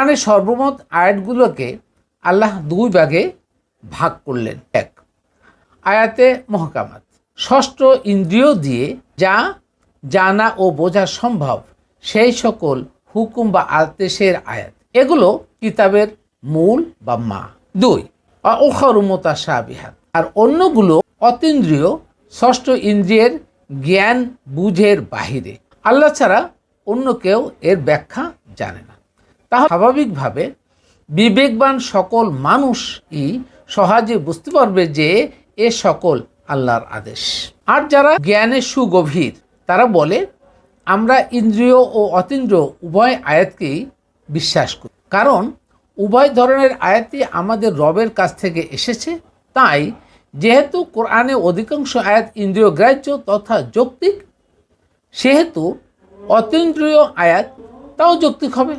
কোরআনের সর্বমোট আয়াতগুলোকে আল্লাহ দুই ভাগে ভাগ করলেন। এক, আয়াতে মহকামাত, ষষ্ঠ ইন্দ্রিয় দিয়ে যা জানা ও বোঝা সম্ভব সেই সকল হুকুম বা আদেশের আয়াত, এগুলো কিতাবের মূল বা মা। দুই, উখরু মুতাশাবিহাত, আর অন্যগুলো অতীন্দ্রিয়, ষষ্ঠ ইন্দ্রিয়ের জ্ঞান বুঝের বাহিরে, আল্লাহ ছাড়া অন্য কেউ এর ব্যাখ্যা জানে না। তাহলে স্বাভাবিকভাবে বিবেকবান সকল মানুষই সহজে বুঝতে পারবে যে এ সকল আল্লাহর আদেশ। আর যারা জ্ঞানে সুগভীর তারা বলে আমরা ইন্দ্রিয় ও অতীন্দ্রিয় উভয় আয়াতকেই বিশ্বাস করি, কারণ উভয় ধরনের আয়াতই আমাদের রবের কাছ থেকে এসেছে। তাই যেহেতু কোরআনে অধিকাংশ আয়াত ইন্দ্রিয় গ্রাহ্য তথা যৌক্তিক, সেহেতু অতীন্দ্রিয় আয়াত তাও যৌক্তিক হবে।